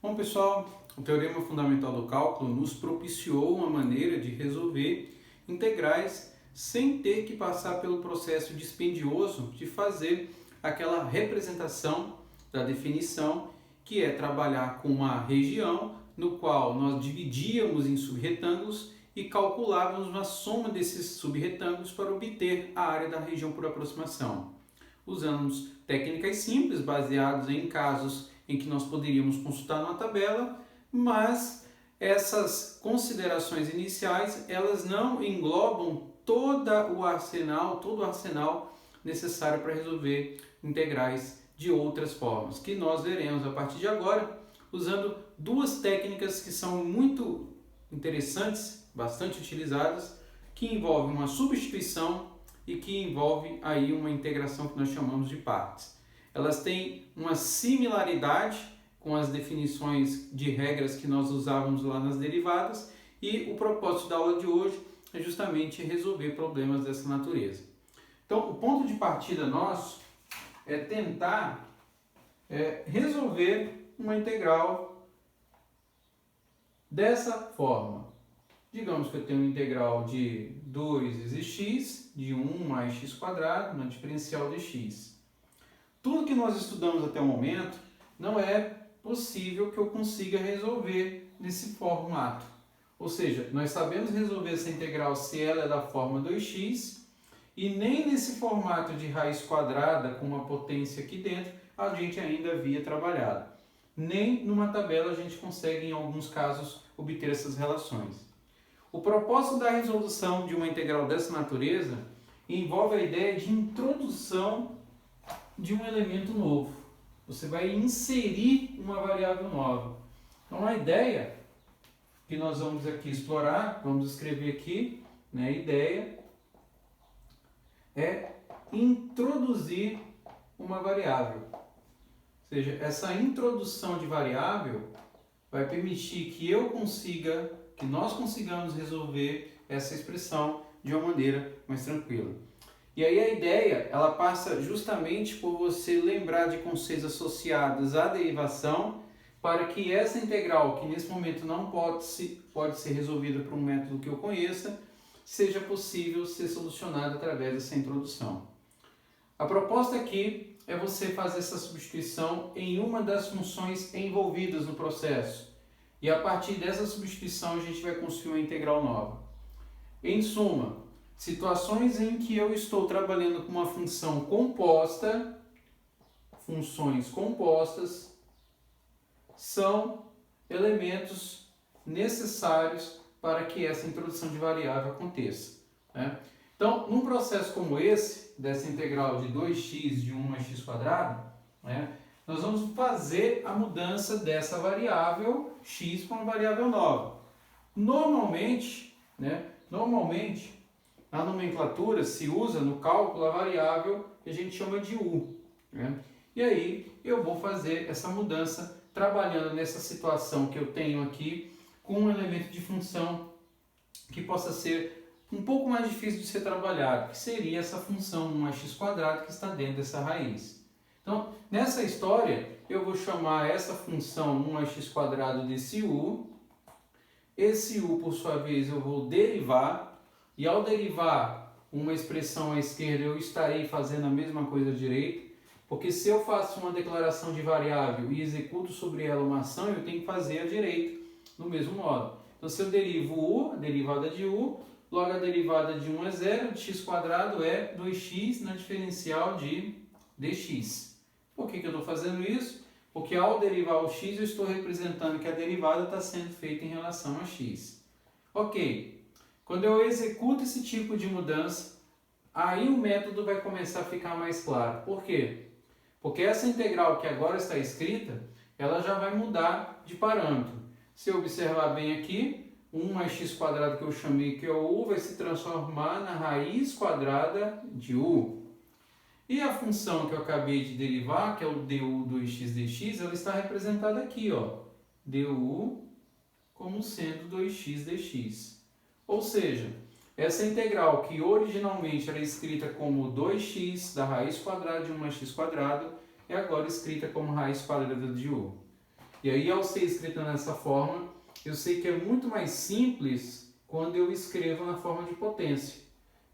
Bom, pessoal, o Teorema Fundamental do Cálculo nos propiciou uma maneira de resolver integrais sem ter que passar pelo processo dispendioso de fazer aquela representação da definição, que é trabalhar com uma região no qual nós dividíamos em subretângulos e calculávamos uma soma desses subretângulos para obter a área da região por aproximação. Usamos técnicas simples baseadas em casos em que nós poderíamos consultar numa tabela, mas essas considerações iniciais elas não englobam todo o arsenal necessário para resolver integrais de outras formas, que nós veremos a partir de agora, usando duas técnicas que são muito interessantes, bastante utilizadas, que envolvem uma substituição e que envolve aí uma integração que nós chamamos de partes. Elas têm uma similaridade com as definições de regras que nós usávamos lá nas derivadas, e o propósito da aula de hoje é justamente resolver problemas dessa natureza. Então, o ponto de partida nosso é tentar resolver uma integral dessa forma. Digamos que eu tenho uma integral de 2 vezes x, de 1 mais x², na diferencial de x. Tudo que nós estudamos até o momento não é possível que eu consiga resolver nesse formato. Ou seja, nós sabemos resolver essa integral se ela é da forma 2x, e nem nesse formato de raiz quadrada com uma potência aqui dentro a gente ainda havia trabalhado. Nem numa tabela a gente consegue, em alguns casos, obter essas relações. O propósito da resolução de uma integral dessa natureza envolve a ideia de introdução de um elemento novo. Você vai inserir uma variável nova. Então a ideia que nós vamos aqui explorar, vamos escrever aqui, né, a ideia é introduzir uma variável. Ou seja, essa introdução de variável vai permitir que nós consigamos resolver essa expressão de uma maneira mais tranquila. E aí a ideia, ela passa justamente por você lembrar de conceitos associados à derivação, para que essa integral, que nesse momento não pode ser resolvida por um método que eu conheça, seja possível ser solucionada através dessa introdução. A proposta aqui é você fazer essa substituição em uma das funções envolvidas no processo. E a partir dessa substituição a gente vai construir uma integral nova. Em suma, situações em que eu estou trabalhando com uma função composta, funções compostas são elementos necessários para que essa introdução de variável aconteça, né? Então, num processo como esse, dessa integral de 2x de 1 mais x², né, nós vamos fazer a mudança dessa variável x para uma variável nova. Normalmente, na nomenclatura se usa no cálculo a variável que a gente chama de u, né? E aí eu vou fazer essa mudança trabalhando nessa situação que eu tenho aqui com um elemento de função que possa ser um pouco mais difícil de ser trabalhado, que seria essa função 1 mais x² que está dentro dessa raiz. Então, nessa história, eu vou chamar essa função 1 mais x² desse u. Esse u, por sua vez, eu vou derivar. E ao derivar uma expressão à esquerda, eu estarei fazendo a mesma coisa à direita, porque se eu faço uma declaração de variável e executo sobre ela uma ação, eu tenho que fazer à direita, do mesmo modo. Então, se eu derivo u, a derivada de u, logo a derivada de 1 é 0, de x² é 2x na diferencial de dx. Por que eu estou fazendo isso? Porque ao derivar o x, eu estou representando que a derivada está sendo feita em relação a x. Ok. Quando eu executo esse tipo de mudança, aí o método vai começar a ficar mais claro. Por quê? Porque essa integral que agora está escrita, ela já vai mudar de parâmetro. Se eu observar bem aqui, 1 mais x² que eu chamei que é o u vai se transformar na raiz quadrada de u. E a função que eu acabei de derivar, que é o du 2x dx, ela está representada aqui, ó, du como sendo 2x dx. Ou seja, essa integral que originalmente era escrita como 2x da raiz quadrada de 1 mais x², é agora escrita como raiz quadrada de u. E aí, ao ser escrita dessa forma, eu sei que é muito mais simples quando eu escrevo na forma de potência.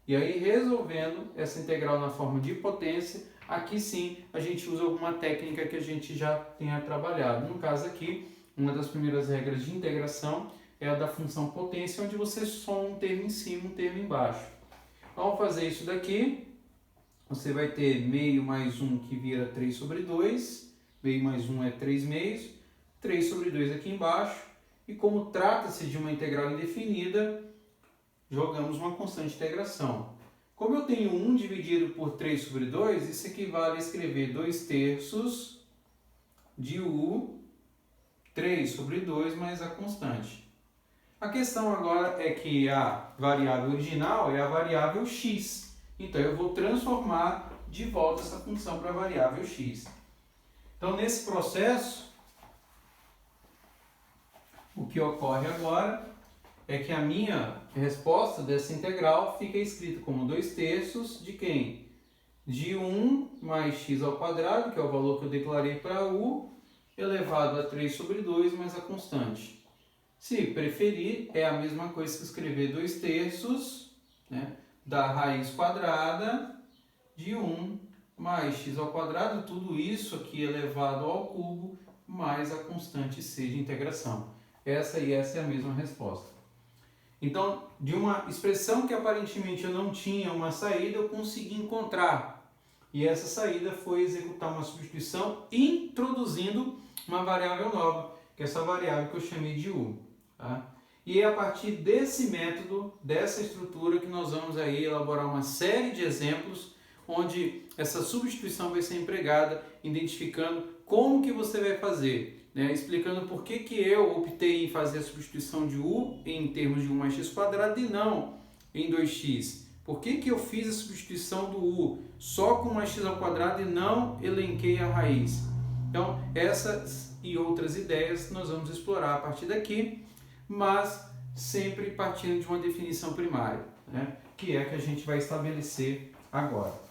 E aí, resolvendo essa integral na forma de potência, aqui sim a gente usa alguma técnica que a gente já tenha trabalhado. No caso aqui, uma das primeiras regras de integração é a da função potência, onde você soma um termo em cima e um termo embaixo. Ao fazer isso daqui, você vai ter meio mais 1 que vira 3 sobre 2, meio mais 1 é 3 meios, 3 sobre 2 aqui embaixo, e como trata-se de uma integral indefinida, jogamos uma constante de integração. Como eu tenho 1 dividido por 3 sobre 2, isso equivale a escrever 2 terços de U, 3 sobre 2 mais a constante. A questão agora é que a variável original é a variável x. Então, eu vou transformar de volta essa função para a variável x. Então, nesse processo, o que ocorre agora é que a minha resposta dessa integral fica escrita como 2 terços de quem? De 1 mais x ao quadrado, que é o valor que eu declarei para u, elevado a 3 sobre 2 mais a constante. Se preferir, é a mesma coisa que escrever 2 terços, né, da raiz quadrada de 1 mais x ao quadrado, tudo isso aqui elevado ao cubo, mais a constante c de integração. Essa é a mesma resposta. Então, de uma expressão que aparentemente eu não tinha uma saída, eu consegui encontrar. E essa saída foi executar uma substituição introduzindo uma variável nova, que é essa variável que eu chamei de u. Tá? E é a partir desse método, dessa estrutura, que nós vamos aí elaborar uma série de exemplos onde essa substituição vai ser empregada, identificando como que você vai fazer, né? Explicando por que eu optei em fazer a substituição de u em termos de 1 mais x quadrado e não em 2x. Por que eu fiz a substituição do u só com mais x ao quadrado e não elenquei a raiz? Então, essas e outras ideias nós vamos explorar a partir daqui, mas sempre partindo de uma definição primária, né? Que é a que a gente vai estabelecer agora.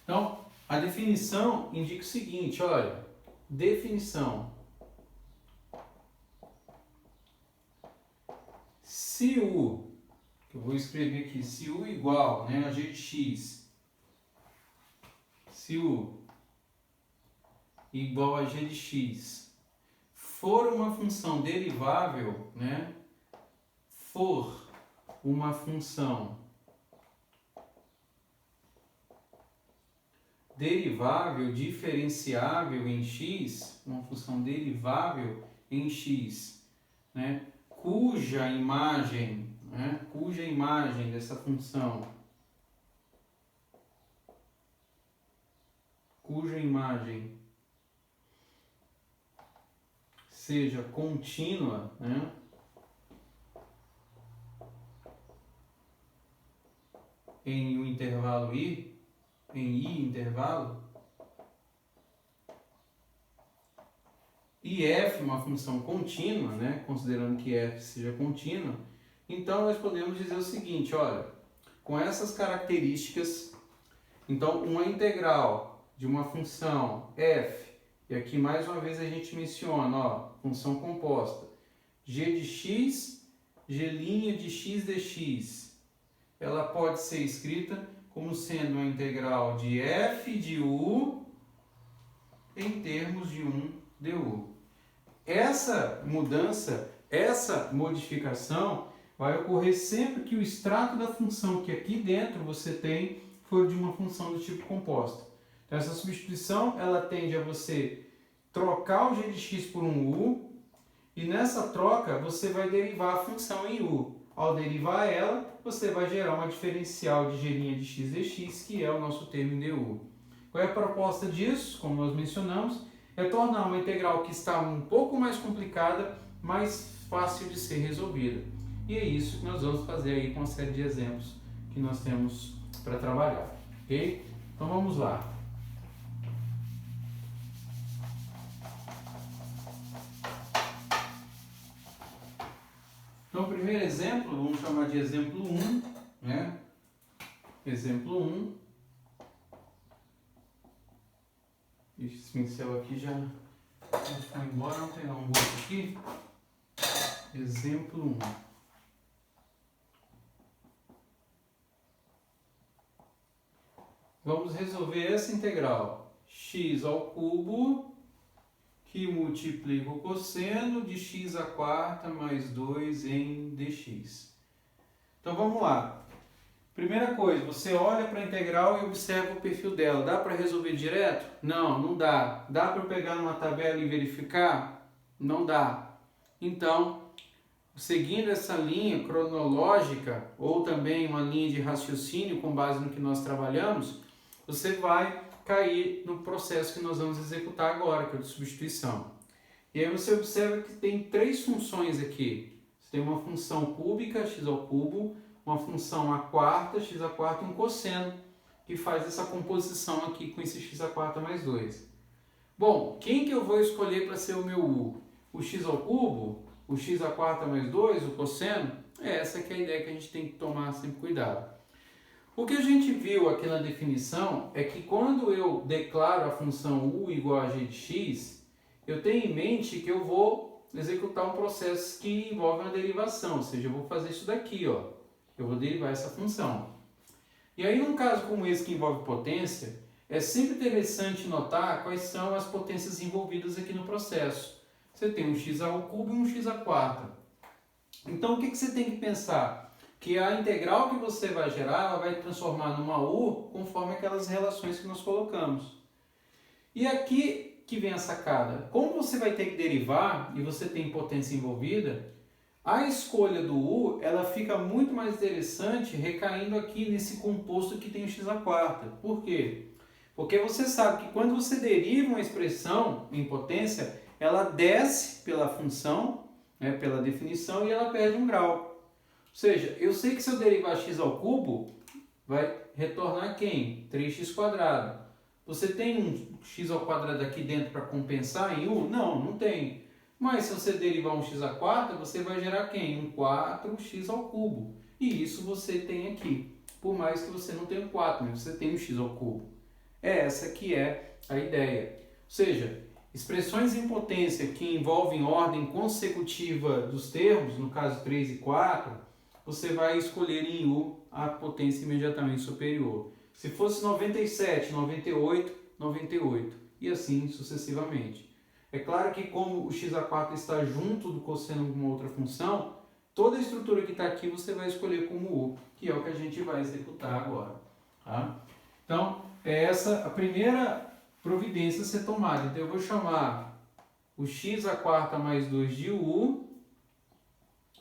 Então, a definição indica o seguinte, olha, definição. Se u, que eu vou escrever aqui, se u igual, né, a g de x, se u igual a g de x for uma função derivável, né, for uma função derivável diferenciável em x, uma função derivável em x, né, cuja imagem dessa função, seja contínua, né, em um intervalo i, em i intervalo, e f uma função contínua, né, considerando que f seja contínua, então nós podemos dizer o seguinte, olha, com essas características, então uma integral de uma função f, e aqui mais uma vez a gente menciona, ó, função composta, g de x, g' de x dx, ela pode ser escrita como sendo uma integral de f de u em termos de 1 du. Essa mudança, essa modificação vai ocorrer sempre que o extrato da função que aqui dentro você tem for de uma função do tipo composta. Então, essa substituição ela tende a você trocar o g de x por um u e nessa troca você vai derivar a função em u. Ao derivar ela, você vai gerar uma diferencial de g' de x dx, que é o nosso termo em du. Qual é a proposta disso? Como nós mencionamos, é tornar uma integral que está um pouco mais complicada, mais fácil de ser resolvida. E é isso que nós vamos fazer aí com a série de exemplos que nós temos para trabalhar. Ok? Então vamos lá. Então, o primeiro exemplo, vamos chamar de exemplo 1, né? Exemplo 1. Esse pincel aqui já foi embora, vamos pegar um outro aqui. Exemplo 1. Vamos resolver essa integral. X ao cubo, que multiplica o cosseno de x à quarta mais 2 em dx. Então vamos lá. Primeira coisa, você olha para a integral e observa o perfil dela. Dá para resolver direto? Não, não dá. Dá para eu pegar numa tabela e verificar? Não dá. Então, seguindo essa linha cronológica, ou também uma linha de raciocínio com base no que nós trabalhamos, você vai cair no processo que nós vamos executar agora, que é o de substituição. E aí você observa que tem três funções aqui. Você tem uma função cúbica, x ao cubo, uma função à quarta, x à quarta, e um cosseno, que faz essa composição aqui com esse x à quarta mais 2. Bom, quem que eu vou escolher para ser o meu u? O x ao cubo? O x à quarta mais 2? O cosseno? Essa que é a ideia que a gente tem que tomar sempre cuidado. O que a gente viu aqui na definição é que quando eu declaro a função u igual a g de x, eu tenho em mente que eu vou executar um processo que envolve uma derivação, ou seja, eu vou fazer isso daqui, ó. Eu vou derivar essa função. E aí, num caso como esse que envolve potência, é sempre interessante notar quais são as potências envolvidas aqui no processo. Você tem um x ao cubo e um x à quarta. Então, o que você tem que pensar? Que a integral que você vai gerar, ela vai transformar numa u conforme aquelas relações que nós colocamos. E aqui que vem a sacada. Como você vai ter que derivar e você tem potência envolvida, a escolha do u ela fica muito mais interessante recaindo aqui nesse composto que tem o x à quarta. Por quê? Porque você sabe que quando você deriva uma expressão em potência, ela desce pela função, né, pela definição, e ela perde um grau. Ou seja, eu sei que se eu derivar x ao cubo, vai retornar quem? 3x². Você tem um x ao quadrado aqui dentro para compensar em u? Não, não tem. Mas se você derivar um x à quarta, você vai gerar quem? Um 4x ao cubo. E isso você tem aqui. Por mais que você não tenha um 4, mas você tem um x ao cubo. Essa que é a ideia. Ou seja, expressões em potência que envolvem ordem consecutiva dos termos, no caso 3 e 4, você vai escolher em u a potência imediatamente superior. Se fosse 97, 98, 98 e assim sucessivamente. É claro que como o x à quarta está junto do cosseno de uma outra função, toda a estrutura que está aqui você vai escolher como u, que é o que a gente vai executar agora. Tá? Então, é essa a primeira providência a ser tomada. Então, eu vou chamar o x à quarta mais 2 de u,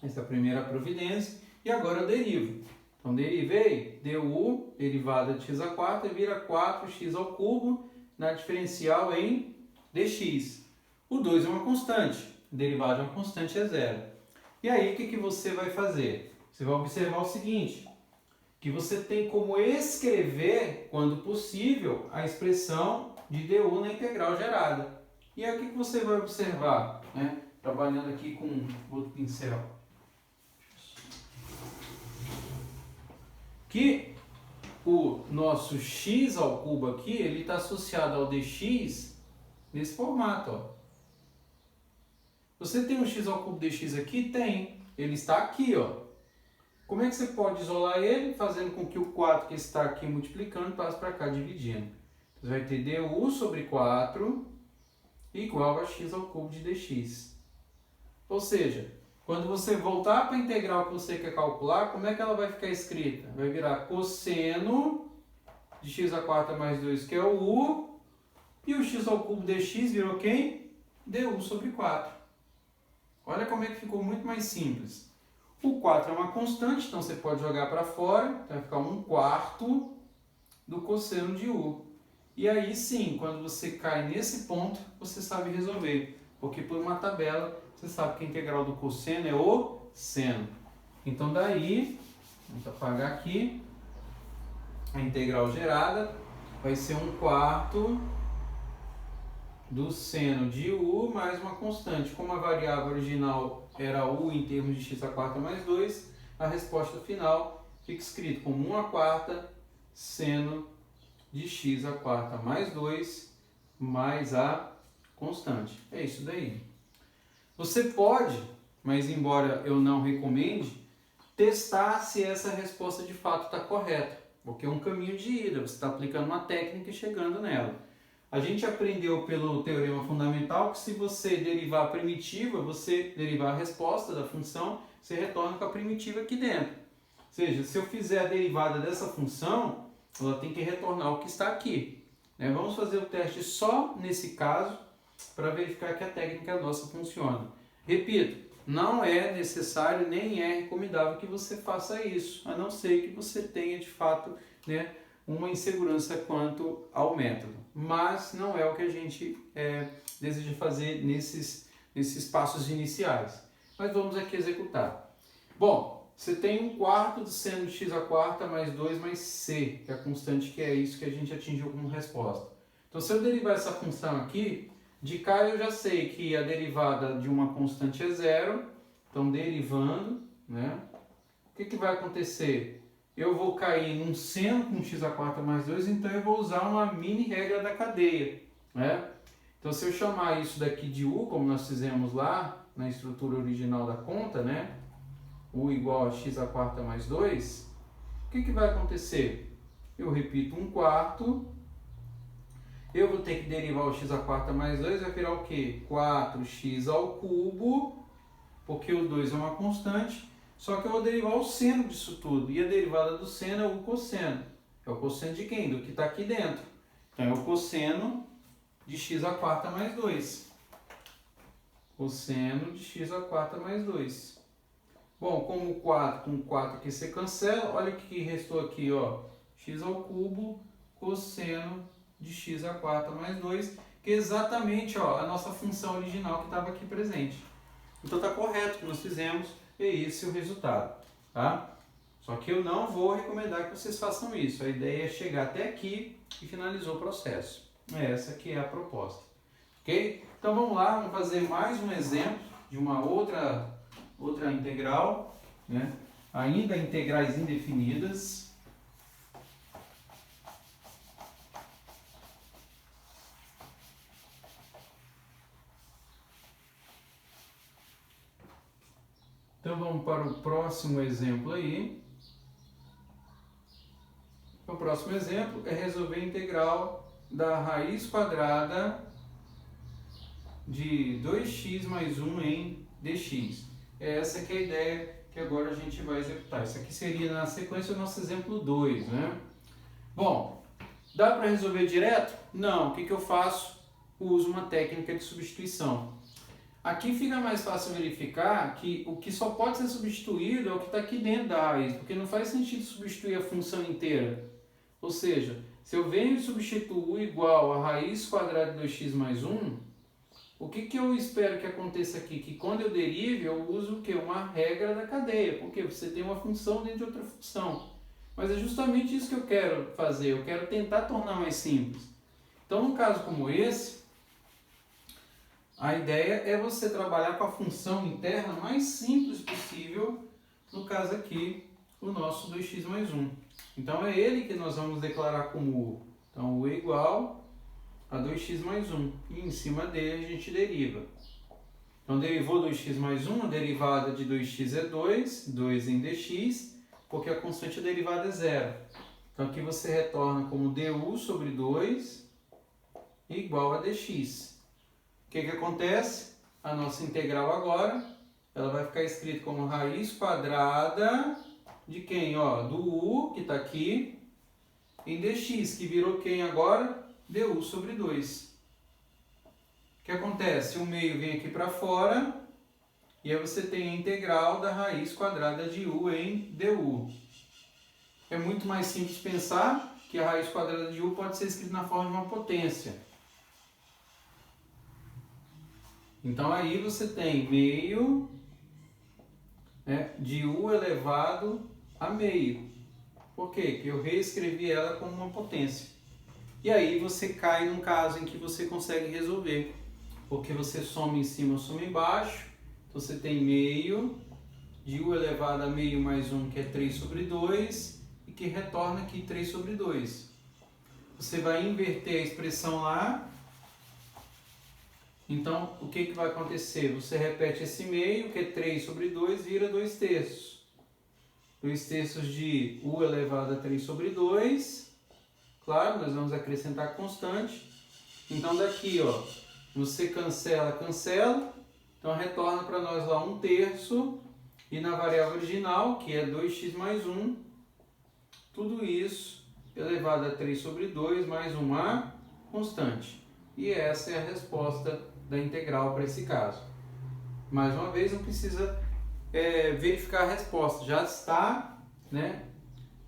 essa é a primeira providência. E agora eu derivo. Então, derivei, du, derivada de x à quarta, vira 4x ao cubo, na diferencial em dx. O 2 é uma constante, derivada de uma constante é zero. E aí, o que você vai fazer? Você vai observar o seguinte, que você tem como escrever, quando possível, a expressão de du na integral gerada. E aí, o que você vai observar? Né? Trabalhando aqui com outro pincel. Que o nosso x ao cubo aqui, ele está associado ao dx nesse formato, ó. Você tem um x ao cubo dx aqui? Tem. Ele está aqui, ó. Como é que você pode isolar ele? Fazendo com que o 4 que está aqui multiplicando passe para cá, dividindo. Você vai ter du sobre 4 igual a x ao cubo de dx. Ou seja, quando você voltar para a integral que você quer calcular, como é que ela vai ficar escrita? Vai virar cosseno de x à quarta mais 2, que é o u, e o x ao cubo dx virou quem? du sobre 4. Olha como é que ficou muito mais simples. O 4 é uma constante, então você pode jogar para fora, então vai ficar 1/4 do cosseno de u. E aí sim, quando você cai nesse ponto, você sabe resolver, porque por uma tabela você sabe que a integral do cosseno é o seno. Então daí, vamos apagar aqui, a integral gerada vai ser 1/4 do seno de u mais uma constante. Como a variável original era u em termos de x à quarta mais 2, a resposta final fica escrito como 1/4 seno de x à quarta mais 2 mais a constante. É isso daí. Você pode, mas embora eu não recomende, testar se essa resposta de fato está correta, porque é um caminho de ida, você está aplicando uma técnica e chegando nela. A gente aprendeu pelo teorema fundamental que se você derivar a primitiva, você derivar a resposta da função, você retorna com a primitiva aqui dentro. Ou seja, se eu fizer a derivada dessa função, ela tem que retornar o que está aqui. Vamos fazer o teste só nesse caso, para verificar que a técnica nossa funciona. Repito, não é necessário nem é recomendável que você faça isso, a não ser que você tenha de fato uma insegurança quanto ao método. Mas não é o que a gente deseja fazer nesses passos iniciais. Mas vamos aqui executar. Bom, você tem 1/4 de seno de x à quarta mais 2 mais c, que é a constante, que é isso que a gente atingiu como resposta. Então, se eu derivar essa função aqui, de cá eu já sei que a derivada de uma constante é zero. Então, derivando, o que vai acontecer? Eu vou cair num seno com x à quarta mais 2, então eu vou usar uma mini regra da cadeia. Então, se eu chamar isso daqui de u, como nós fizemos lá na estrutura original da conta, u igual a x à quarta mais 2, o que vai acontecer? Eu repito 1/4, eu vou ter que derivar o x à quarta mais 2, vai virar o quê? 4x ao cubo, porque o 2 é uma constante, só que eu vou derivar o seno disso tudo, e a derivada do seno é o cosseno. É o cosseno de quem? Do que está aqui dentro. Então é o cosseno de x à quarta mais 2. Cosseno de x à quarta mais 2. Bom, como 4 com 4 aqui você cancela, olha o que restou aqui, x ao cubo, cosseno de x à quarta mais 2, que é exatamente a nossa função original que estava aqui presente. Então está correto o que nós fizemos, e esse é o resultado. Tá? Só que eu não vou recomendar que vocês façam isso. A ideia é chegar até aqui e finalizou o processo. Essa que é a proposta. Ok? Então vamos lá, vamos fazer mais um exemplo de uma outra integral, ainda integrais indefinidas. Então vamos para o próximo exemplo aí. O próximo exemplo é resolver a integral da raiz quadrada de 2x mais 1 em dx. Essa que é a ideia que agora a gente vai executar. Isso aqui seria na sequência do nosso exemplo 2, Bom, dá para resolver direto? Não. O que eu faço? Uso uma técnica de substituição. Aqui fica mais fácil verificar que o que só pode ser substituído é o que está aqui dentro da raiz, porque não faz sentido substituir a função inteira. Ou seja, se eu venho e substituo u igual a raiz quadrada de 2x mais 1, o que eu espero que aconteça aqui? Que quando eu derive, eu uso o quê? Uma regra da cadeia, porque você tem uma função dentro de outra função. Mas é justamente isso que eu quero fazer, eu quero tentar tornar mais simples. Então, num caso como esse, a ideia é você trabalhar com a função interna mais simples possível, no caso aqui, o nosso 2x mais 1. Então é ele que nós vamos declarar como u. Então u é igual a 2x mais 1. E em cima dele a gente deriva. Então derivou 2x mais 1, a derivada de 2x é 2, 2 em dx, porque a constante derivada é zero. Então aqui você retorna como du sobre 2 igual a dx. O que acontece? A nossa integral agora, ela vai ficar escrita como raiz quadrada de quem? Do u, que está aqui, em dx, que virou quem agora? Du sobre 2. O que acontece? O meio vem aqui para fora, e aí você tem a integral da raiz quadrada de u em du. É muito mais simples pensar que a raiz quadrada de u pode ser escrita na forma de uma potência. Então aí você tem meio de u elevado a meio. Por quê? Porque eu reescrevi ela como uma potência. E aí você cai num caso em que você consegue resolver. Porque você soma em cima, soma embaixo. Então você tem meio de u elevado a meio mais 1, que é 3 sobre 2. E que retorna aqui 3 sobre 2. Você vai inverter a expressão lá. Então, o que vai acontecer? Você repete esse meio, que é 3 sobre 2, vira 2 terços. 2 terços de u elevado a 3 sobre 2. Claro, nós vamos acrescentar constante. Então, daqui, ó, você cancela, cancela. Então, retorna para nós lá 1 terço. E na variável original, que é 2x mais 1, tudo isso elevado a 3 sobre 2 mais uma constante. E essa é a resposta da integral para esse caso. Mais uma vez, não precisa verificar a resposta, já está, né,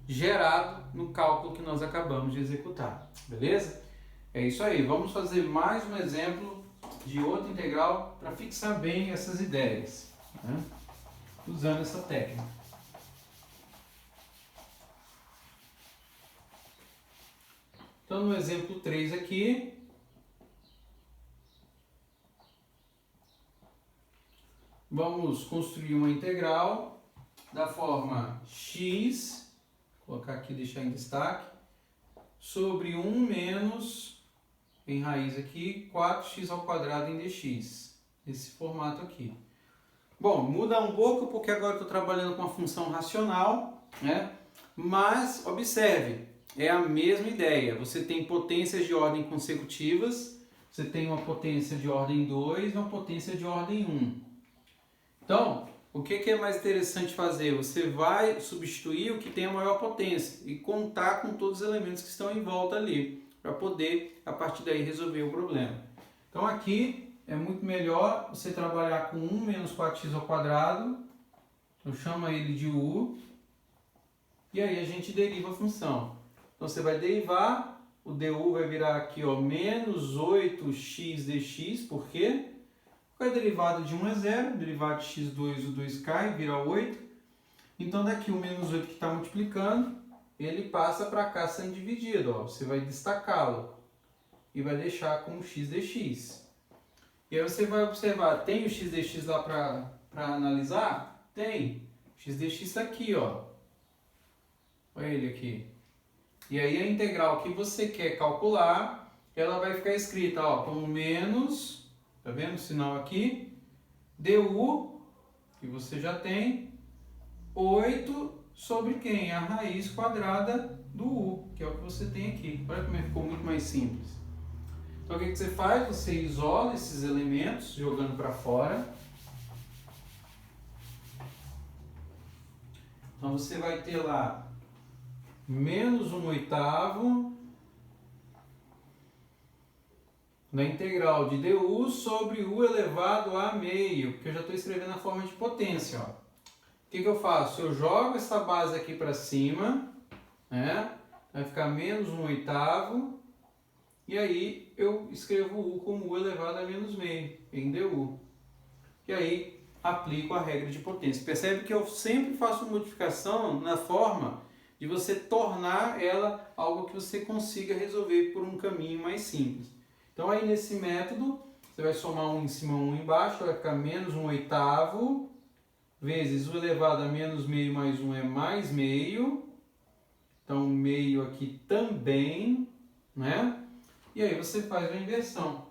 gerado no cálculo que nós acabamos de executar, beleza? É isso aí, vamos fazer mais um exemplo de outra integral para fixar bem essas ideias, né, usando essa técnica. Então, no exemplo 3 aqui, vamos construir uma integral da forma x, vou colocar aqui, deixar em destaque, sobre 1 menos, em raiz aqui, 4x ao quadrado em dx. Esse formato aqui. Bom, muda um pouco porque agora estou trabalhando com uma função racional, né? Mas observe, é a mesma ideia. Você tem potências de ordem consecutivas, você tem uma potência de ordem 2 e uma potência de ordem 1. Então, o que é mais interessante fazer? Você vai substituir o que tem a maior potência e contar com todos os elementos que estão em volta ali, para poder, a partir daí, resolver o problema. Então, aqui é muito melhor você trabalhar com 1 menos 4x ao quadrado, então chama ele de u, e aí a gente deriva a função. Então, você vai derivar, o du vai virar aqui, ó, menos 8x dx, por quê? Porque a derivada de 1 é 0, derivada de x2, o 2 cai, vira 8. Então, daqui o menos 8 que está multiplicando, ele passa para cá sendo dividido. Ó. Você vai destacá-lo e vai deixar como x dx. E aí você vai observar, tem o x dx lá para analisar? Tem. O x dx está aqui, ó. Olha ele aqui. E aí a integral que você quer calcular, ela vai ficar escrita, ó, como menos, tá vendo o sinal aqui? Du, que você já tem, 8 sobre quem? A raiz quadrada do u, que é o que você tem aqui. Olha como ficou muito mais simples. Então o que você faz? Você isola esses elementos, jogando para fora. Então você vai ter lá menos 1/8 na integral de du sobre u elevado a meio, porque eu já estou escrevendo na forma de potência. Ó. O que eu faço? Eu jogo essa base aqui para cima, né? Vai ficar menos 1/8, e aí eu escrevo u como u elevado a menos meio, em du. E aí aplico a regra de potência. Percebe que eu sempre faço modificação na forma de você tornar ela algo que você consiga resolver por um caminho mais simples. Então aí nesse método, você vai somar 1 em cima, 1 embaixo, vai ficar menos 1/8 vezes u elevado a menos meio mais 1 é mais meio. Então meio aqui também, né? E aí você faz a inversão.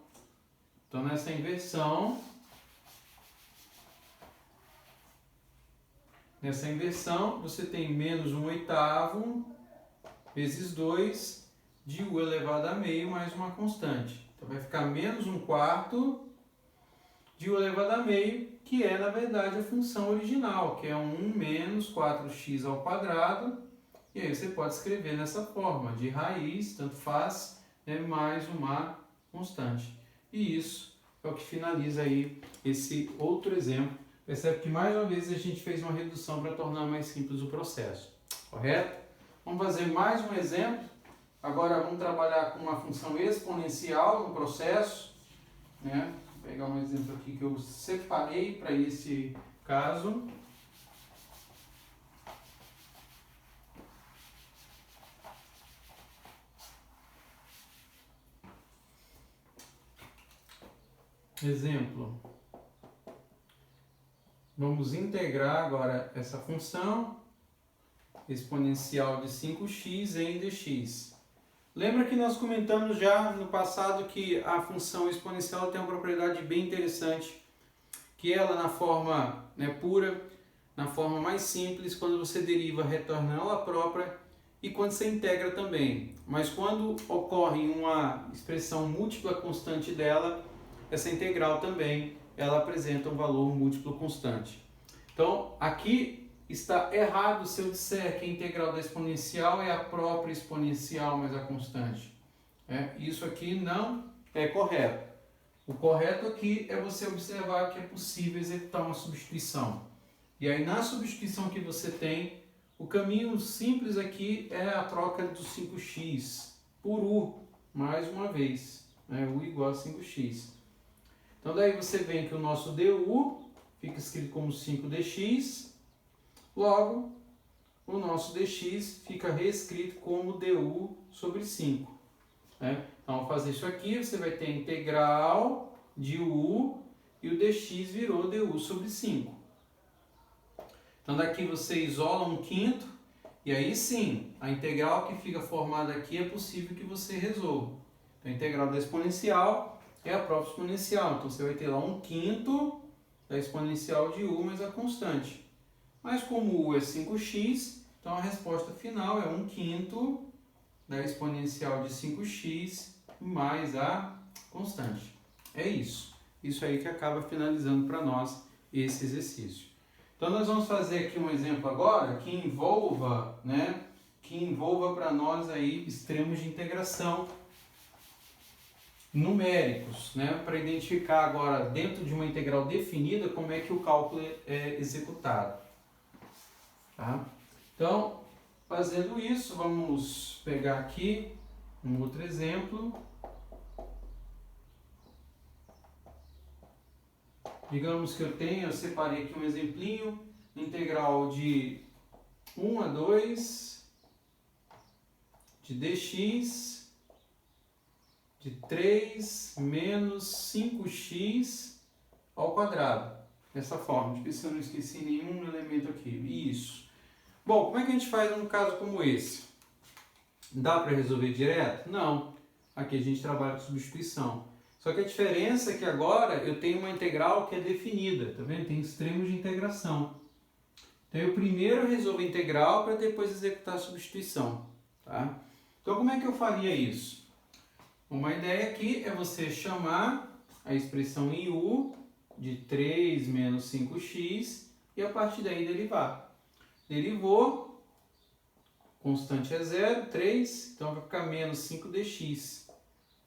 Então nessa inversão, você tem menos 1/8 vezes 2 de u elevado a meio mais uma constante. Então vai ficar menos 1/4 de u elevado a meio, que é na verdade a função original, que é 1 menos 4x ao quadrado. E aí você pode escrever nessa forma, de raiz, tanto faz, né, mais uma constante. E isso é o que finaliza aí esse outro exemplo. Percebe que mais uma vez a gente fez uma redução para tornar mais simples o processo, correto? Vamos fazer mais um exemplo. Agora vamos trabalhar com uma função exponencial no processo, né? Vou pegar um exemplo aqui que eu separei para esse caso. Exemplo. Vamos integrar agora essa função exponencial de 5x em dx. Lembra que nós comentamos já no passado que a função exponencial tem uma propriedade bem interessante, que ela na forma, né, pura, na forma mais simples, quando você deriva, retorna ela própria e quando você integra também. Mas quando ocorre uma expressão múltipla constante dela, essa integral também, ela apresenta um valor múltiplo constante. Então, aqui está errado se eu disser que a integral da exponencial é a própria exponencial mais a constante. Isso aqui não é correto. O correto aqui é você observar que é possível executar uma substituição. E aí, na substituição que você tem, o caminho simples aqui é a troca do 5x por u, mais uma vez. U igual a 5x. Então, daí você vem que o nosso du fica escrito como 5dx, logo, o nosso dx fica reescrito como du sobre 5. Então, ao fazer isso aqui, você vai ter a integral de u e o dx virou du sobre 5. Então, daqui você isola um quinto e aí sim, a integral que fica formada aqui é possível que você resolva. Então, a integral da exponencial é a própria exponencial. Então, você vai ter lá um quinto da exponencial de u mais a constante. Mas como u é 5x, então a resposta final é 1/5 da exponencial de 5x mais a constante. É isso. Isso aí que acaba finalizando para nós esse exercício. Então nós vamos fazer aqui um exemplo agora que envolva para nós aí extremos de integração numéricos, para identificar agora dentro de uma integral definida como é que o cálculo é executado. Tá? Então, fazendo isso, vamos pegar aqui um outro exemplo. Digamos que eu separei aqui um exemplinho, integral de 1 a 2 de dx de 3 menos 5x ao quadrado. Dessa forma, deixa eu ver se eu não esqueci nenhum elemento aqui. Isso. Bom, como é que a gente faz num caso como esse? Dá para resolver direto? Não. Aqui a gente trabalha com substituição. Só que a diferença é que agora eu tenho uma integral que é definida, tá vendo? Tem extremos de integração. Então eu primeiro resolvo a integral para depois executar a substituição, tá? Então como é que eu faria isso? Uma ideia aqui é você chamar a expressão em u de 3 menos 5x e a partir daí derivar. Derivou, constante é 0, 3, então vai ficar menos 5dx.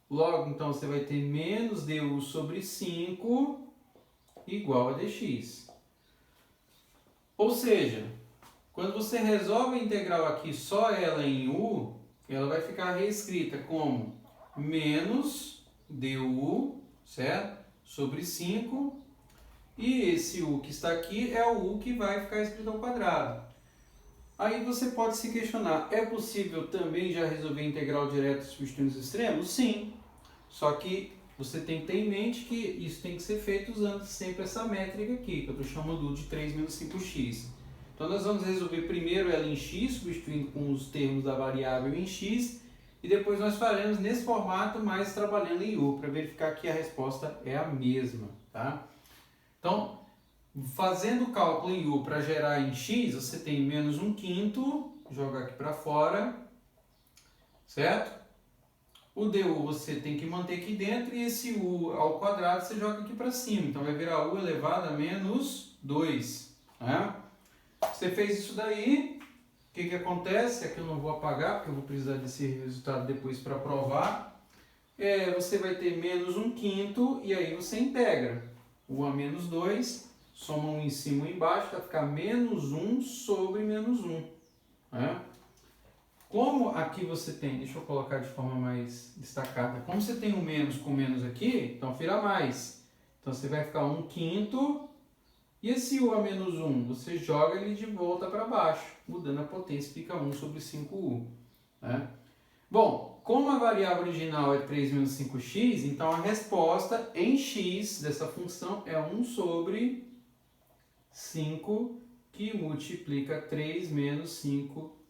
Logo, então, você vai ter menos du sobre 5 igual a dx. Ou seja, quando você resolve a integral aqui, só ela em u, ela vai ficar reescrita como menos du, certo? Sobre 5. E esse u que está aqui é o u que vai ficar escrito ao quadrado. Aí você pode se questionar, é possível também já resolver a integral direta substituindo os extremos? Sim. Só que você tem que ter em mente que isso tem que ser feito usando sempre essa métrica aqui, que eu estou chamando de 3 menos 5x. Então nós vamos resolver primeiro ela em x, substituindo com os termos da variável em x, e depois nós faremos nesse formato, mas trabalhando em u, para verificar que a resposta é a mesma. Tá? Então, fazendo o cálculo em u para gerar em x, você tem menos 1/5, joga aqui para fora, certo? O du você tem que manter aqui dentro e esse u ao quadrado você joga aqui para cima. Então vai virar u elevado a menos 2. Né? Você fez isso daí, o que acontece? Aqui eu não vou apagar porque eu vou precisar desse resultado depois para provar. Você vai ter menos 1/5 e aí você integra. U a menos 2, soma um em cima e um embaixo, vai ficar menos 1 sobre menos 1. Né? Como aqui você tem, deixa eu colocar de forma mais destacada, como você tem um menos com menos aqui, então vira mais. Então você vai ficar 1/5, e esse u a menos 1, você joga ele de volta para baixo, mudando a potência, fica 1 sobre 5u. Né? Bom, como a variável original é 3 menos 5x, então a resposta em x dessa função é 1 sobre 5, que multiplica 3 menos 5x.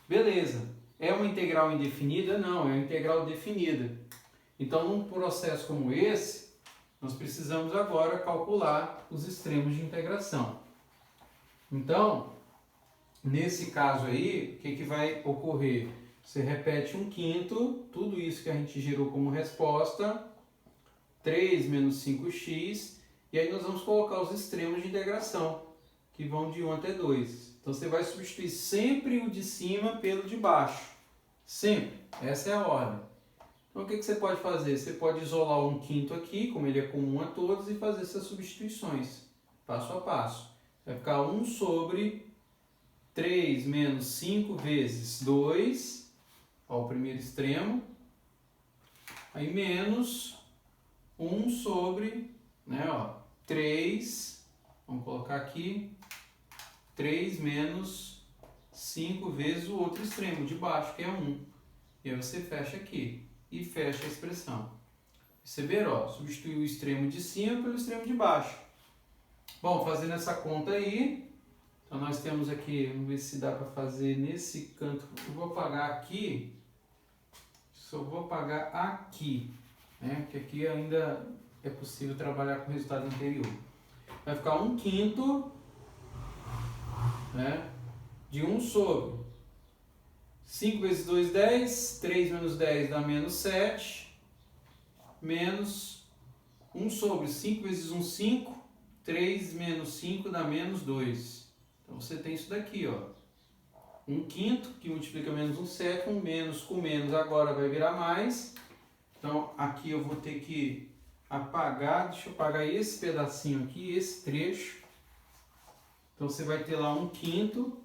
Beleza. É uma integral indefinida? Não, é uma integral definida. Então, num processo como esse, nós precisamos agora calcular os extremos de integração. Então, nesse caso aí, o que vai ocorrer? Você repete 1/5, tudo isso que a gente gerou como resposta, 3 menos 5x, e aí nós vamos colocar os extremos de integração, que vão de 1 até 2. Então você vai substituir sempre o de cima pelo de baixo. Sempre. Essa é a ordem. Então o que você pode fazer? Você pode isolar o 1/5 aqui, como ele é comum a todos, e fazer essas substituições, passo a passo. Vai ficar 1 sobre 3 menos 5 vezes 2, ó, o primeiro extremo, aí menos 1 sobre, né, ó, 3, vamos colocar aqui, 3 menos 5 vezes o outro extremo de baixo, que é 1. E aí você fecha aqui e fecha a expressão. Perceberam? Ó, substitui o extremo de cima pelo extremo de baixo. Bom, fazendo essa conta aí, então nós temos aqui, vamos ver se dá para fazer nesse canto. Eu vou apagar aqui, só vou apagar aqui, né? Porque aqui ainda é possível trabalhar com o resultado anterior. Vai ficar 1/5, né, de 1 sobre 5 vezes 2, 10, 3 menos 10 dá menos 7, menos 1 sobre 5 vezes 1, 5, 3 menos 5 dá menos 2. Então você tem isso daqui, ó, 1/5, que multiplica menos 1/7, menos com menos agora vai virar mais. Então aqui eu vou ter que apagar, deixa eu apagar esse pedacinho aqui, esse trecho. Então você vai ter lá 1/5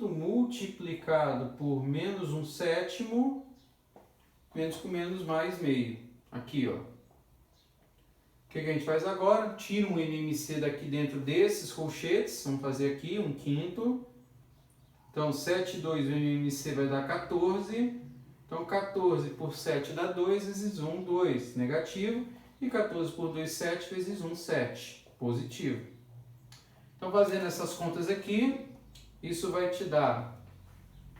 multiplicado por menos 1/7, menos com menos mais meio. Aqui, ó. O que a gente faz agora? Tira um NMC daqui dentro desses colchetes. Vamos fazer aqui 1/5. Então 7 e 2, o NMC vai dar 14. Então 14 por 7 dá 2, vezes 1, 2, negativo. E 14 por 2, 7, vezes 1, 7, positivo. Então fazendo essas contas aqui, isso vai te dar,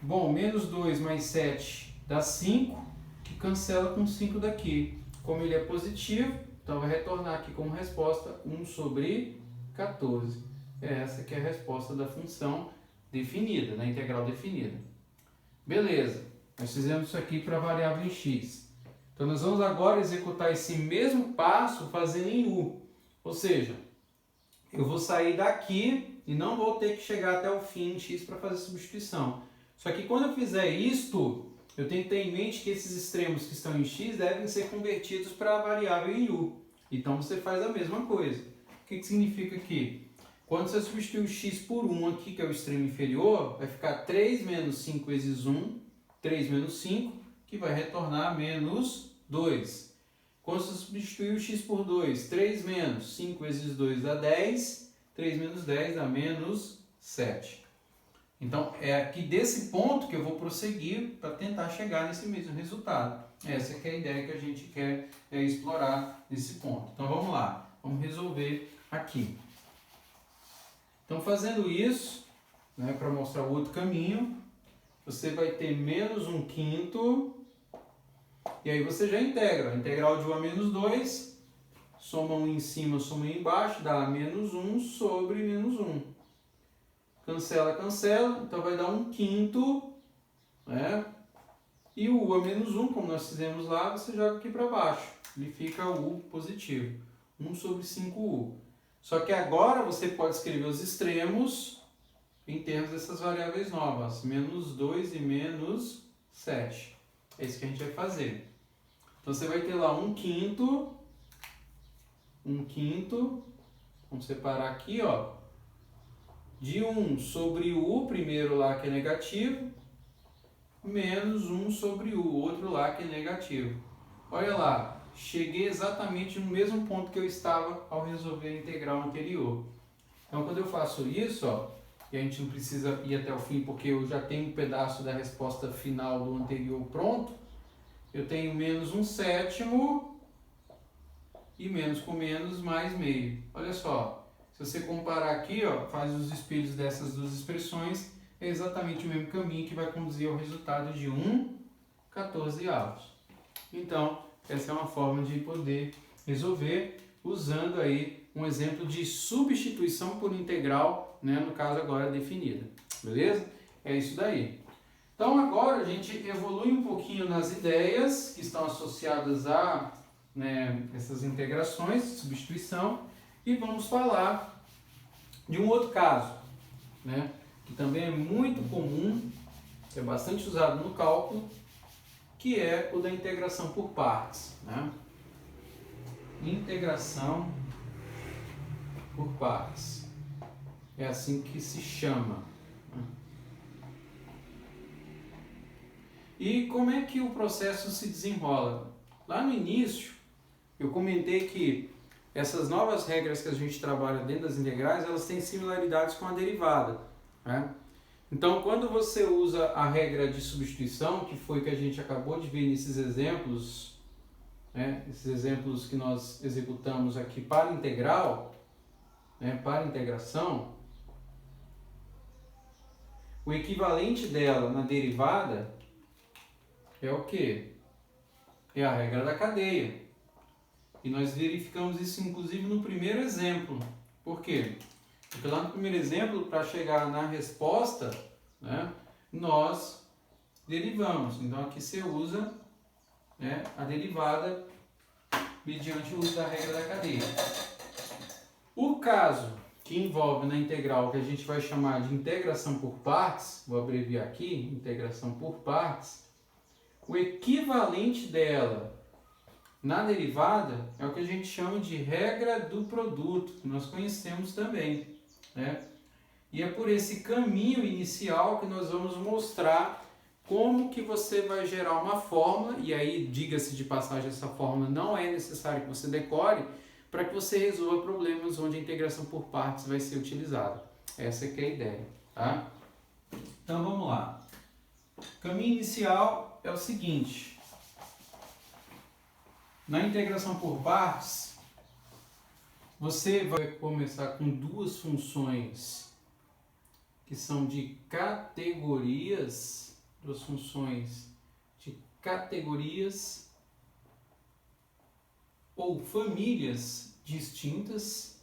bom, menos 2 mais 7 dá 5, que cancela com 5 daqui. Como ele é positivo, então vai retornar aqui como resposta 1 sobre 14. Essa que é a resposta da função definida, da integral definida. Beleza, nós fizemos isso aqui para a variável em x. Então nós vamos agora executar esse mesmo passo fazendo em u. Ou seja, eu vou sair daqui e não vou ter que chegar até o fim em x para fazer a substituição. Só que quando eu fizer isto, eu tenho que ter em mente que esses extremos que estão em x devem ser convertidos para a variável em u. Então você faz a mesma coisa. O que significa aqui? Quando você substituir o x por 1 aqui, que é o extremo inferior, vai ficar 3 menos 5 vezes 1, 3 menos 5, que vai retornar menos 2. Quando você substituir o x por 2, 3 menos 5 vezes 2 dá 10, 3 menos 10 dá menos 7. Então, é aqui desse ponto que eu vou prosseguir para tentar chegar nesse mesmo resultado. Essa que é a ideia que a gente quer explorar nesse ponto. Então, vamos lá. Vamos resolver aqui. Então, fazendo isso, né, para mostrar o outro caminho, você vai ter menos 1/5, e aí você já integra. A integral de 1 a menos 2, soma 1 em cima, soma 1 embaixo, dá menos 1 sobre menos 1. Cancela, cancela, então vai dar 1/5, né? E o u a menos 1, como nós fizemos lá, você joga aqui para baixo. Ele fica o u positivo, 1 sobre 5u. Só que agora você pode escrever os extremos em termos dessas variáveis novas, menos 2 e menos 7. É isso que a gente vai fazer. Então você vai ter lá 1/5, vamos separar aqui, ó, de 1 sobre o u, primeiro lá que é negativo, menos 1 sobre o outro lá que é negativo. Olha lá, cheguei exatamente no mesmo ponto que eu estava ao resolver a integral anterior. Então quando eu faço isso, ó, e a gente não precisa ir até o fim porque eu já tenho um pedaço da resposta final do anterior pronto, eu tenho menos 1/7 e menos com menos mais meio. Olha só, se você comparar aqui, ó, faz os espelhos dessas duas expressões, é exatamente o mesmo caminho que vai conduzir ao resultado de 1/14. Então, essa é uma forma de poder resolver usando aí um exemplo de substituição por integral, né, no caso agora definida. Beleza? É isso daí. Então agora a gente evolui um pouquinho nas ideias que estão associadas a, né, essas integrações, substituição, e vamos falar de um outro caso, né, que também é muito comum, é bastante usado no cálculo, que é o da integração por partes, né? Integração por partes. É assim que se chama. E como é que o processo se desenrola? Lá no início, eu comentei que essas novas regras que a gente trabalha dentro das integrais, elas têm similaridades com a derivada, né? Então, quando você usa a regra de substituição, que foi que a gente acabou de ver nesses exemplos, né, esses exemplos que nós executamos aqui para integral, né, para integração, o equivalente dela na derivada é o quê? É a regra da cadeia. E nós verificamos isso inclusive no primeiro exemplo. Por quê? Porque lá no primeiro exemplo, para chegar na resposta, né, nós derivamos. Então aqui você usa, né, a derivada mediante o uso da regra da cadeia. O caso que envolve na integral, que a gente vai chamar de integração por partes, vou abreviar aqui, integração por partes, o equivalente dela na derivada é o que a gente chama de regra do produto, que nós conhecemos também, né? E é por esse caminho inicial que nós vamos mostrar como que você vai gerar uma fórmula, e aí, diga-se de passagem, essa fórmula não é necessário que você decore, para que você resolva problemas onde a integração por partes vai ser utilizada. Essa que é a ideia, tá? Então vamos lá. O caminho inicial é o seguinte. Na integração por partes, você vai começar com duas funções que são de categorias, duas funções de categorias ou famílias distintas.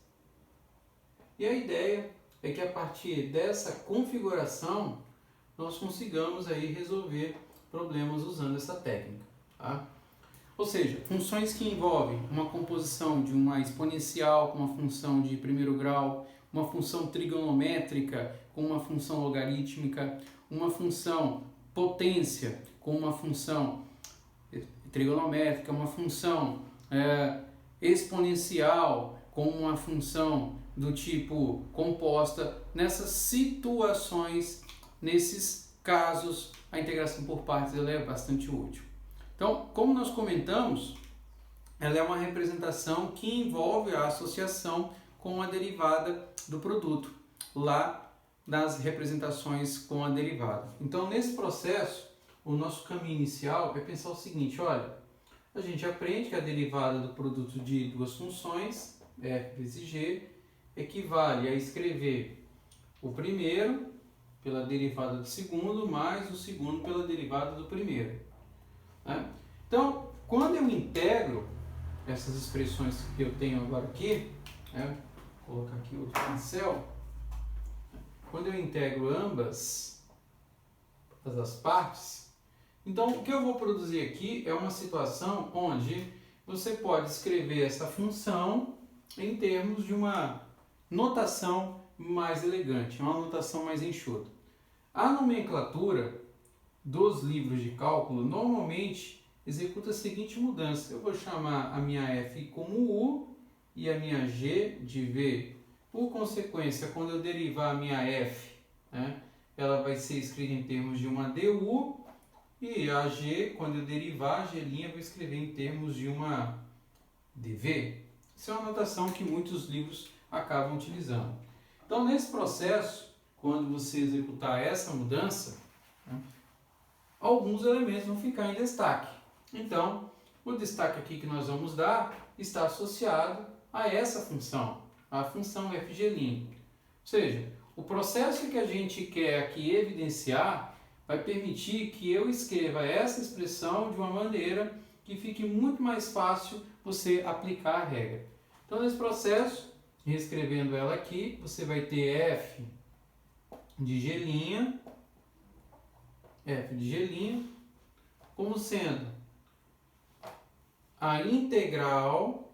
E a ideia é que a partir dessa configuração nós consigamos aí resolver problemas usando essa técnica, tá? Ou seja, funções que envolvem uma composição de uma exponencial com uma função de primeiro grau, uma função trigonométrica com uma função logarítmica, uma função potência com uma função trigonométrica, uma função exponencial com uma função do tipo composta. Nessas situações, nesses casos, a integração por partes ela é bastante útil. Então, como nós comentamos, ela é uma representação que envolve a associação com a derivada do produto, lá nas representações com a derivada. Então, nesse processo, o nosso caminho inicial é pensar o seguinte, olha, a gente aprende que a derivada do produto de duas funções, f vezes g, equivale a escrever o primeiro pela derivada do segundo, mais o segundo pela derivada do primeiro. Né? Então, quando eu integro essas expressões que eu tenho agora aqui, né, vou colocar aqui outro pincel, quando eu integro ambas as partes, então o que eu vou produzir aqui é uma situação onde você pode escrever essa função em termos de uma notação mais elegante, uma notação mais enxuta. A nomenclatura dos livros de cálculo normalmente executa a seguinte mudança. Eu vou chamar a minha f como u e a minha g de v. Por consequência, quando eu derivar a minha f, né, ela vai ser escrita em termos de uma du, e a g, quando eu derivar a g', eu vou escrever em termos de uma dv. Isso é uma notação que muitos livros acabam utilizando. Então, nesse processo, quando você executar essa mudança, né, alguns elementos vão ficar em destaque. Então, o destaque aqui que nós vamos dar está associado a essa função, a função fg'. Ou seja, O processo que a gente quer aqui evidenciar vai permitir que eu escreva essa expressão de uma maneira que fique muito mais fácil você aplicar a regra. Então, nesse processo, reescrevendo ela aqui, você vai ter f de g', como sendo a integral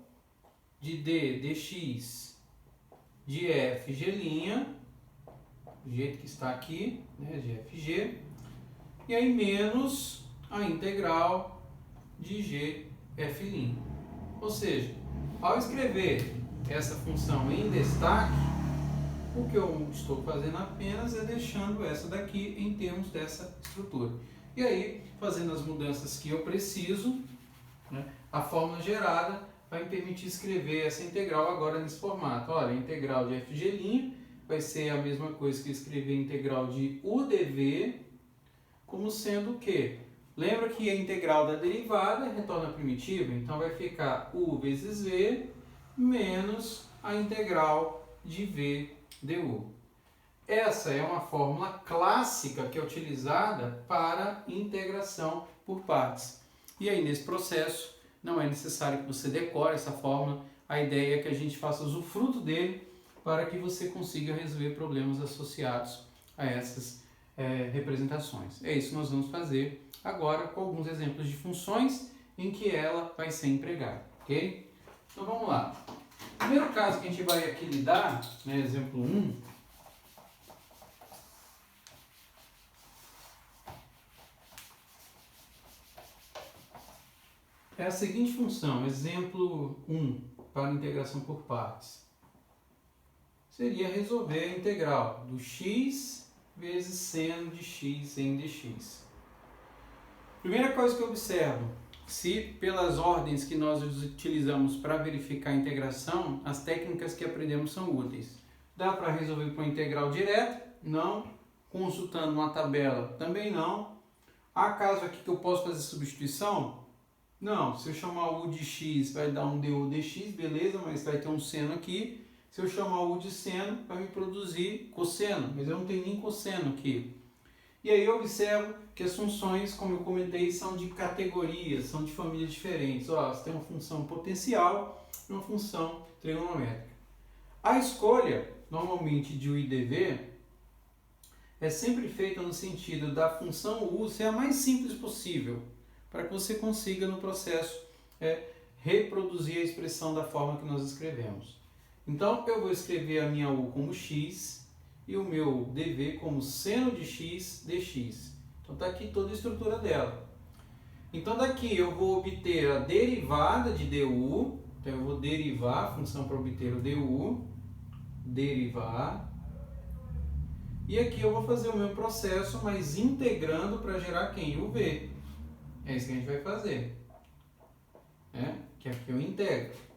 de d dx de fg', do jeito que está aqui, né, de fg, e aí menos a integral de gf'. Ou seja, ao escrever essa função em destaque, o que eu estou fazendo apenas é deixando essa daqui em termos dessa estrutura. E aí, fazendo as mudanças que eu preciso, né, a fórmula gerada vai me permitir escrever essa integral agora nesse formato. Olha, a integral de fg' vai ser a mesma coisa que escrever a integral de udv, como sendo o quê? Lembra que a integral da derivada retorna primitiva, então vai ficar u vezes v menos a integral de v du. Essa é uma fórmula clássica que é utilizada para integração por partes. E aí, nesse processo, não é necessário que você decore essa fórmula, a ideia é que a gente faça usufruto dele para que você consiga resolver problemas associados a essas representações. É isso que nós vamos fazer agora com alguns exemplos de funções em que ela vai ser empregada, ok? Então vamos lá. O primeiro caso que a gente vai aqui lidar, né, exemplo 1, é a seguinte função, exemplo 1, para integração por partes. Seria resolver a integral do x vezes seno de x em dx. Primeira coisa que eu observo, se pelas ordens que nós utilizamos para verificar a integração, as técnicas que aprendemos são úteis. Dá para resolver por integral direta? Não. Consultando uma tabela? Também não. Há caso aqui que eu posso fazer substituição? Não. Se eu chamar u de x vai dar um du dx, beleza, mas vai ter um seno aqui. Se eu chamar u de seno, vai me produzir cosseno, mas eu não tenho nem cosseno aqui. E aí eu observo que as funções, como eu comentei, são de categorias, são de famílias diferentes. Ó, você tem uma função potencial e uma função trigonométrica. A escolha, normalmente, de u e dv é sempre feita no sentido da função u ser a mais simples possível, para que você consiga, no processo, reproduzir a expressão da forma que nós escrevemos. Então, eu vou escrever a minha u como x e o meu dv como seno de x dx. Então, está aqui toda a estrutura dela. Então, daqui eu vou obter a derivada de du. Então, eu vou derivar a função para obter o du. Derivar. E aqui eu vou fazer o mesmo processo, mas integrando para gerar quem? O v. É isso que a gente vai fazer. Que aqui eu integro.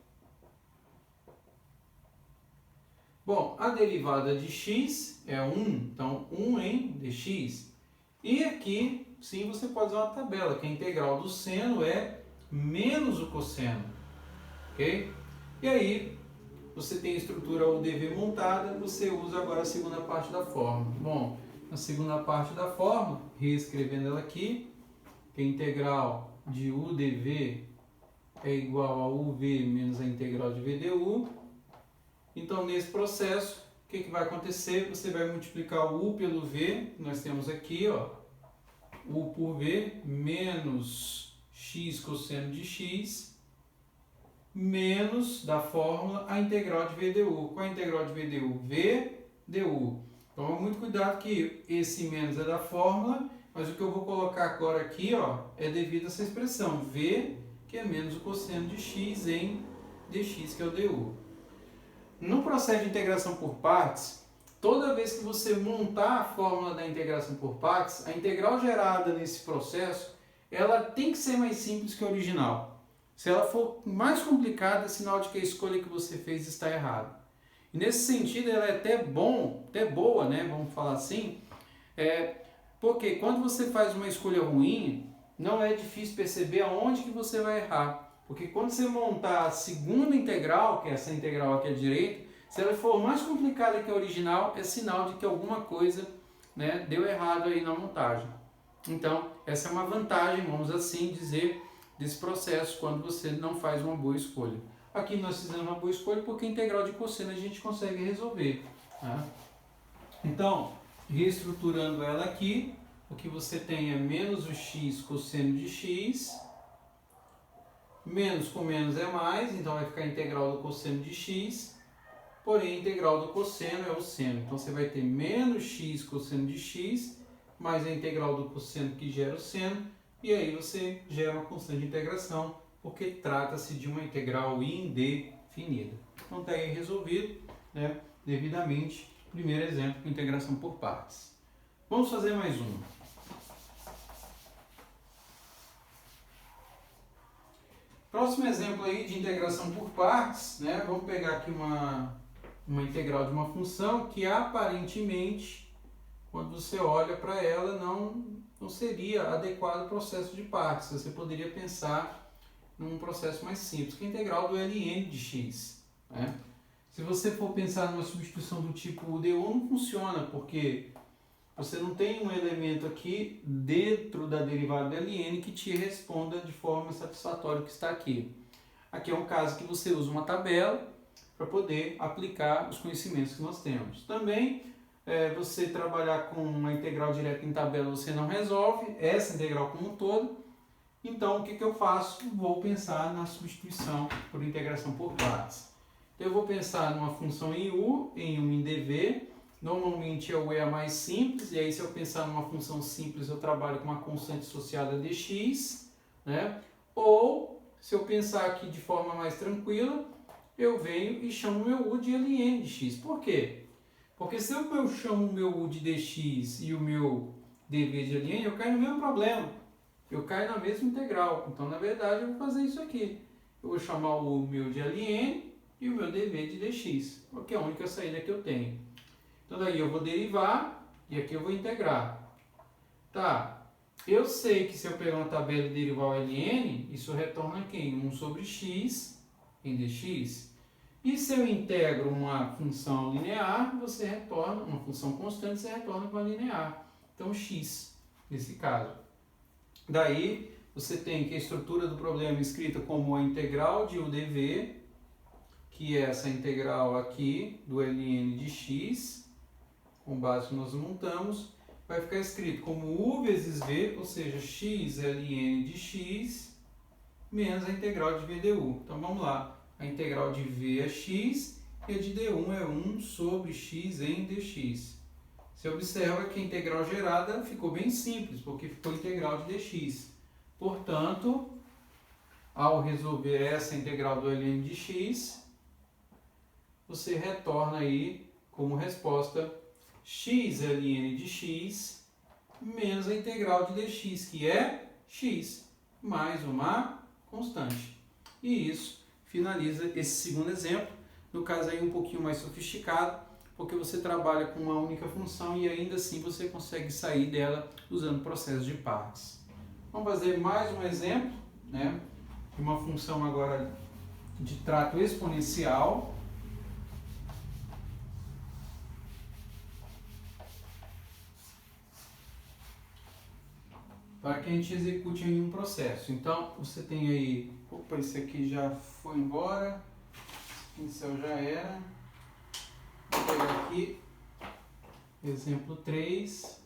Bom, a derivada de x é 1, então 1 em dx. E aqui, sim, você pode usar uma tabela, que a integral do seno é menos o cosseno. Ok? E aí, você tem a estrutura UDV montada, você usa agora a segunda parte da fórmula. Bom, na segunda parte da fórmula, reescrevendo ela aqui, que a integral de UDV é igual a UV menos a integral de VDU. Então, nesse processo, o que vai acontecer? Você vai multiplicar o U pelo V, nós temos aqui, ó, U por V, menos x cosseno de x, menos da fórmula a integral de VDU. Qual é a integral de VDU? V du. Toma muito cuidado que esse menos é da fórmula, mas o que eu vou colocar agora aqui, ó, é devido a essa expressão, V, que é menos o cosseno de x em dx, que é o du. No processo de integração por partes, toda vez que você montar a fórmula da integração por partes, a integral gerada nesse processo, ela tem que ser mais simples que a original. Se ela for mais complicada, é sinal de que a escolha que você fez está errada. E nesse sentido, ela é até boa, né? Vamos falar assim, porque quando você faz uma escolha ruim, não é difícil perceber aonde que você vai errar. Porque quando você montar a segunda integral, que é essa integral aqui à direita, Se ela for mais complicada que a original, é sinal de que alguma coisa, né, deu errado aí na montagem. Então, essa é uma vantagem, vamos assim dizer, desse processo quando você não faz uma boa escolha. Aqui nós fizemos uma boa escolha porque a integral de cosseno a gente consegue resolver. Tá? Então, reestruturando ela aqui, o que você tem é menos o x cosseno de x, menos com menos é mais, então vai ficar a integral do cosseno de x, porém a integral do cosseno é o seno. Então você vai ter menos x cosseno de x, mais a integral do cosseno que gera o seno, e aí você gera uma constante de integração, porque trata-se de uma integral indefinida. Então está aí resolvido, né, devidamente. Primeiro exemplo, integração por partes. Vamos fazer mais um. Próximo exemplo aí de integração por partes, né? Vamos pegar aqui uma integral de uma função que aparentemente, quando você olha para ela, não seria adequado o processo de partes. Você poderia pensar num processo mais simples, que é a integral do ln de x. Né? Se você for pensar numa substituição do tipo UDU, não funciona, porque você não tem um elemento aqui dentro da derivada do ln que te responda de forma satisfatória o que está aqui. Aqui é um caso que você usa uma tabela para poder aplicar os conhecimentos que nós temos. Também, você trabalhar com uma integral direta em tabela você não resolve, essa integral como um todo. Então, o que eu faço? Vou pensar na substituição por integração por partes. Então, eu vou pensar numa função em u, em um em dv. Normalmente a u é a mais simples, e aí se eu pensar numa função simples, eu trabalho com uma constante associada dx, né? Ou, se eu pensar aqui de forma mais tranquila, eu venho e chamo meu u de ln de x. Por quê? Porque se eu chamo o meu u de dx e o meu dv de ln, eu caio no mesmo problema. Eu caio na mesma integral. Então, na verdade, eu vou fazer isso aqui. Eu vou chamar o meu de ln e o meu dv de dx, porque é a única saída que eu tenho. Então, daí eu vou derivar e aqui eu vou integrar. Tá, eu sei que se eu pegar uma tabela e derivar o ln, isso retorna quem? 1 sobre x em dx. E se eu integro uma função linear, você retorna, uma função constante, você retorna com a linear. Então, x, nesse caso. Daí, você tem que a estrutura do problema escrita como a integral de udv, que é essa integral aqui do ln de x, com base que nós montamos, vai ficar escrito como u vezes v, ou seja, x ln de x, menos a integral de v du. Então, vamos lá. A integral de v é x e a de d1 é 1 sobre x em dx. Você observa que a integral gerada ficou bem simples, porque ficou integral de dx. Portanto, ao resolver essa integral do ln de x, você retorna aí como resposta x ln de x menos a integral de dx, que é x, mais uma constante. E isso finaliza esse segundo exemplo. No caso aí um pouquinho mais sofisticado, porque você trabalha com uma única função e ainda assim você consegue sair dela usando processo de partes. Vamos fazer mais um exemplo, né, de uma função agora de trato exponencial. Para que a gente execute em um processo. Então, você tem aí... Opa, esse aqui já foi embora. Esse pincel já era. Vou pegar aqui. Exemplo 3.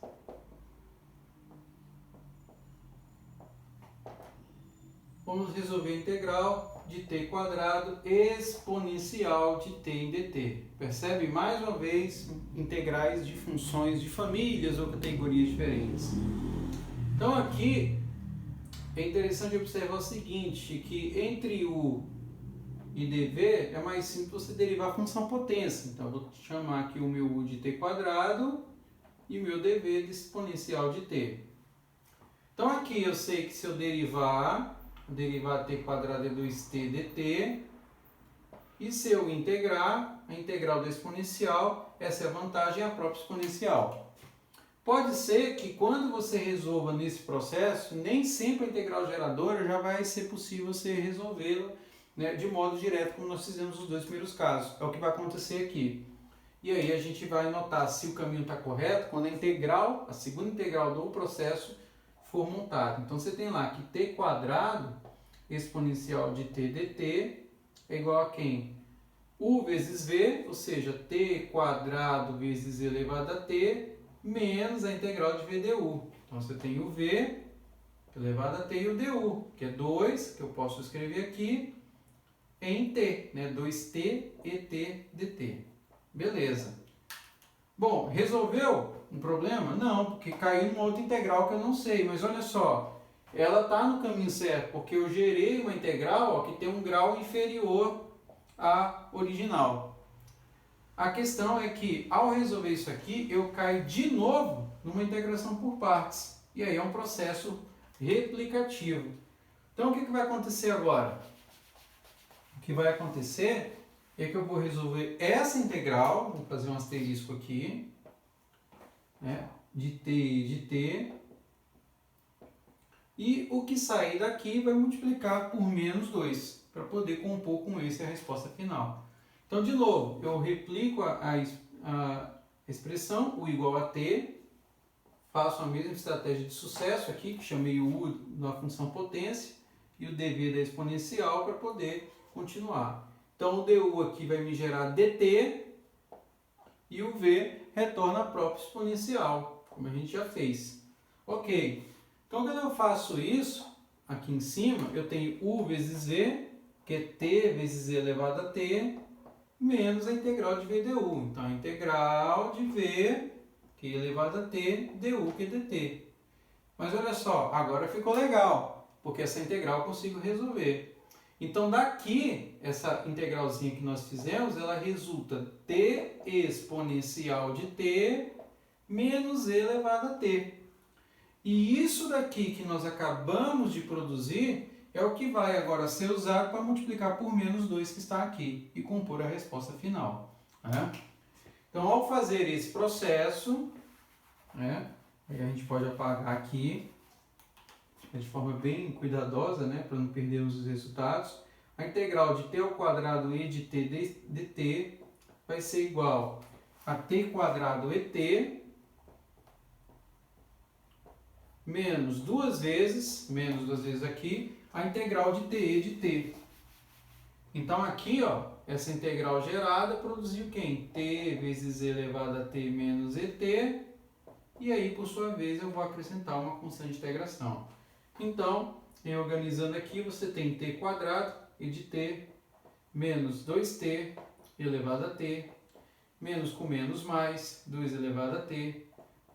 Vamos resolver a integral de t quadrado exponencial de t em dt. Percebe? Mais uma vez, integrais de funções de famílias ou categorias diferentes. Então aqui é interessante observar o seguinte, que entre u e dv é mais simples você derivar a função potência. Então eu vou chamar aqui o meu u de t quadrado e o meu dv de exponencial de t. Então aqui eu sei que se eu derivar t quadrado é 2t dt, e se eu integrar, a integral da exponencial, essa é a vantagem, é a própria exponencial. Pode ser que quando você resolva nesse processo, nem sempre a integral geradora já vai ser possível você resolvê-la né, de modo direto, como nós fizemos os dois primeiros casos. É o que vai acontecer aqui. E aí a gente vai notar se o caminho está correto quando a integral, a segunda integral do processo, for montada. Então você tem lá que t quadrado exponencial de t dt é igual a quem? U vezes v, ou seja, t quadrado vezes e elevado a t, menos a integral de v du. Então você tem o v elevado a t e o du, que é 2, que eu posso escrever aqui, em t, né? 2t e t dt. Beleza. Bom, resolveu um problema? Não, porque caiu numa outra integral que eu não sei, mas olha só, ela está no caminho certo, porque eu gerei uma integral, ó, que tem um grau inferior à original. A questão é que, ao resolver isso aqui, eu caio de novo numa integração por partes. E aí é um processo replicativo. Então, o que vai acontecer agora? O que vai acontecer é que eu vou resolver essa integral, vou fazer um asterisco aqui, né, de t e de t, e o que sair daqui vai multiplicar por menos 2, para poder compor com esse a resposta final. Então, de novo, eu replico a expressão, u igual a t, faço a mesma estratégia de sucesso aqui, que chamei o u na função potência, e o dv da exponencial para poder continuar. Então, o du aqui vai me gerar dt, e o v retorna a própria exponencial, como a gente já fez. Ok, então quando eu faço isso, aqui em cima, eu tenho u vezes v, que é t vezes e elevado a t, menos a integral de v du. Então, a integral de v, que é elevado a t, du, que é dt. Mas olha só, agora ficou legal, porque essa integral eu consigo resolver. Então, daqui, essa integralzinha que nós fizemos, ela resulta t exponencial de t menos e elevado a t. E isso daqui que nós acabamos de produzir é o que vai agora ser usado para multiplicar por menos 2 que está aqui e compor a resposta final. Né? Então, ao fazer esse processo, né, aí a gente pode apagar aqui de forma bem cuidadosa, né, para não perdermos os resultados. A integral de t ao quadrado e de t dt vai ser igual a t quadrado et menos duas vezes aqui, a integral de t e de t. Então aqui, ó, essa integral gerada produziu quem? T vezes e elevado a t menos et, e aí, por sua vez, eu vou acrescentar uma constante de integração. Então, organizando aqui, você tem t quadrado e de t menos 2t elevado a t, menos com menos mais, 2 elevado a t,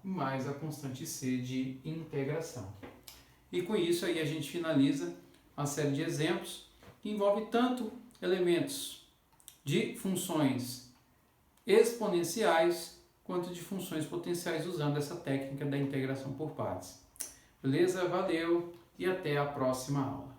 mais a constante c de integração. E com isso aí a gente finaliza uma série de exemplos que envolve tanto elementos de funções exponenciais quanto de funções potenciais usando essa técnica da integração por partes. Beleza? Valeu e até a próxima aula.